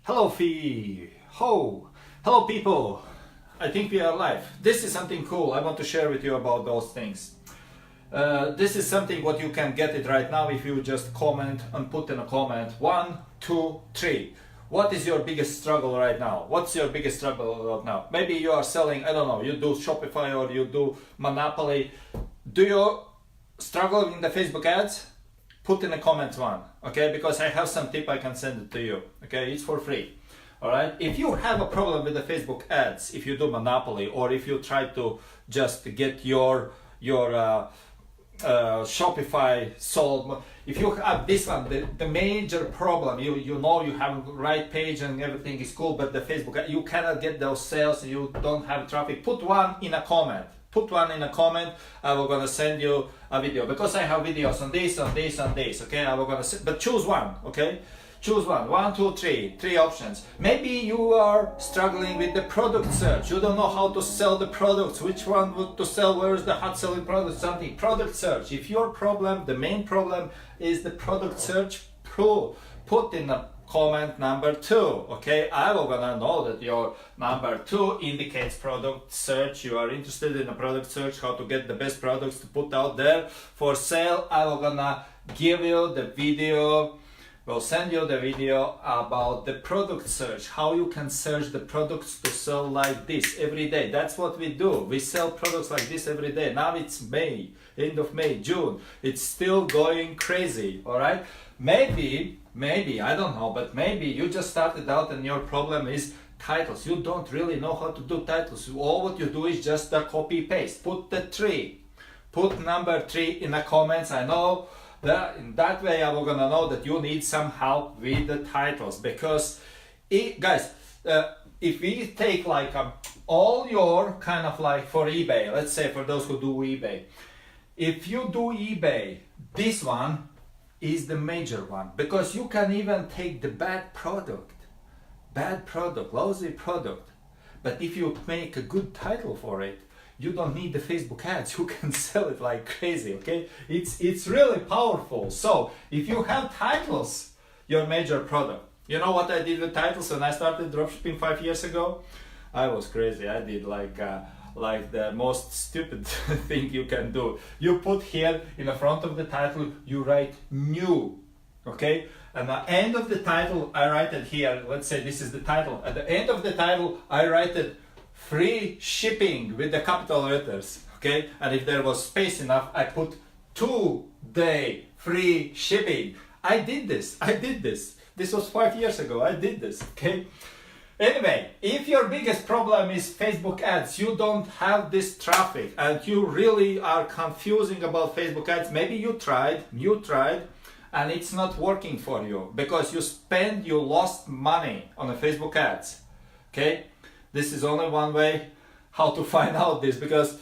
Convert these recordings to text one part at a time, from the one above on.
Hello Fee! Ho! Hello people! I think we are live. This is something cool. I want to share with you about those things. This is something what you can get it right now if you just comment and put in a comment 1, 2, 3. What is your biggest struggle right now? What's your biggest struggle right now? Maybe you are selling, I don't know, you do Shopify or you do Monopoly. Do you struggle in the Facebook ads? Put in the comments 1, okay? Because I have some tip I can send it to you, okay? It's for free, all right? If you have a problem with the Facebook ads, if you do Monopoly or if you try to just get your Shopify sold, if you have this one, the major problem, you know you have the right page and everything is cool, but the Facebook, you cannot get those sales and you don't have traffic, put 1 in a comment. Put 1 in a comment. I will gonna send you a video because I have videos on this, on this, on this. Okay, I will gonna but choose 1. Okay, choose 1. 1, 2, 3. 3 options. Maybe you are struggling with the product search. You don't know how to sell the products. Which one to sell? Where is the hot selling product? Something. Product search. If your problem, the main problem is the product search, put in a comment number 2. Okay, I will gonna know that your number 2 indicates product search. You are interested in a product search, how to get the best products to put out there for sale. I will gonna give you the video. We'll send you the video about the product search, how you can search the products to sell like this every day. That's what we do. We sell products like this every day. Now it's May, end of May, June. It's still going crazy, all right? Maybe, I don't know, but maybe you just started out and your problem is titles. You don't really know how to do titles. All what you do is just a copy paste. Put the 3. Put number 3 in the comments. I know that in that way I will gonna know that you need some help with the titles, because guys, if we take like all your kind of like for eBay, let's say for those who do eBay, if you do eBay, this one is the major one, because you can even take the bad product, lousy product, but if you make a good title for it, you don't need the Facebook ads. You can sell it like crazy, okay? It's really powerful. So if you have titles, your major product. You know what I did with titles when I started dropshipping 5 years ago? I was crazy. I did like the most stupid thing you can do. You put here in the front of the title, you write new, okay? And at the end of the title, I write it here. Let's say this is the title. At the end of the title, I write it free shipping with the capital letters, okay? And if there was space enough, I put 2-day free shipping. I did this. This was 5 years ago. I did this, okay? Anyway, if your biggest problem is Facebook ads, you don't have this traffic and you really are confusing about Facebook ads, maybe you tried and it's not working for you because you lost money on the Facebook ads, okay? This is only one way how to find out this, because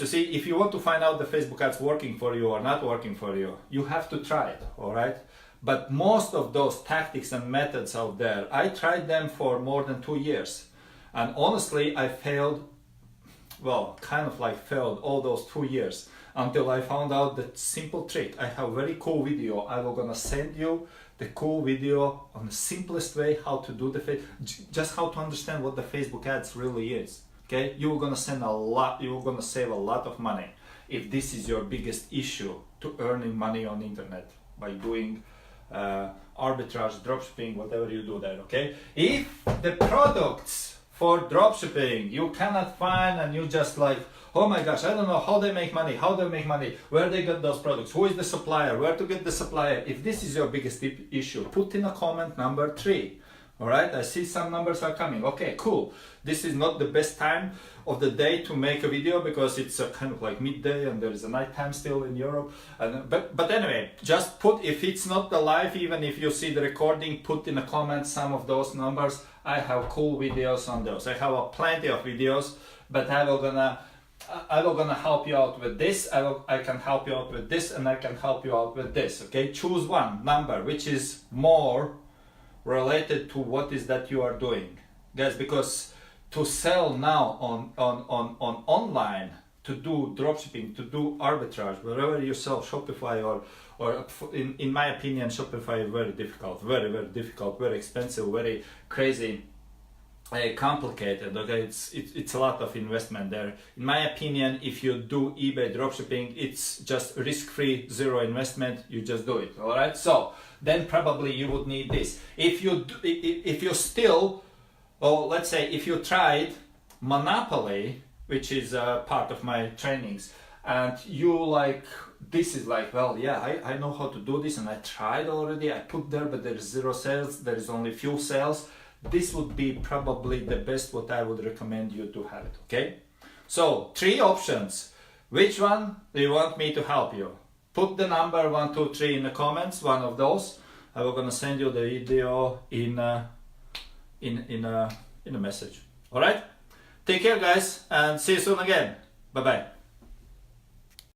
you see, if you want to find out the Facebook ads working for you or not working for you, you have to try it, all right? But most of those tactics and methods out there, I tried them for more than 2 years. And honestly, I failed, well, kind of like failed all those 2 years until I found out the simple trick. I have a very cool video. I will gonna send you the cool video on the simplest way how to do just how to understand what the Facebook ads really is. Okay, you're gonna save a lot of money if this is your biggest issue to earning money on the internet by doing arbitrage, dropshipping, whatever you do there. Okay, if the products for dropshipping you cannot find and you just like, oh my gosh, I don't know how they make money, where they get those products, who is the supplier, where to get the supplier. If this is your biggest issue, put in a comment number 3. All right, I see some numbers are coming. Okay, cool. This is not the best time of the day to make a video because it's kind of like midday and there is a night time still in Europe. But anyway, just put, if it's not the live, even if you see the recording, put in the comments some of those numbers. I have cool videos on those. I have plenty of videos, but I will gonna help you out with this. I can help you out with this, and I can help you out with this. Okay, choose one number which is more related to what is that you are doing, guys. Because to sell now on online, to do dropshipping, to do arbitrage, wherever you sell Shopify or in my opinion, Shopify is very difficult, very difficult, very expensive, very crazy, complicated. Okay, it's a lot of investment there. In my opinion, if you do eBay dropshipping, it's just risk-free, zero investment. You just do it. All right. So then probably you would need this. If you still, or let's say if you tried Monopoly, which is part of my trainings, and you like, this is like, well, yeah, I know how to do this and I tried already, I put there, but there is zero sales, there is only few sales. This would be probably the best what I would recommend you to have it, okay? So 3 options. Which one do you want me to help you? Put the number 1, 2, 3 in the comments, one of those. I will gonna send you the video in a message. All right? Take care, guys, and see you soon again. Bye-bye.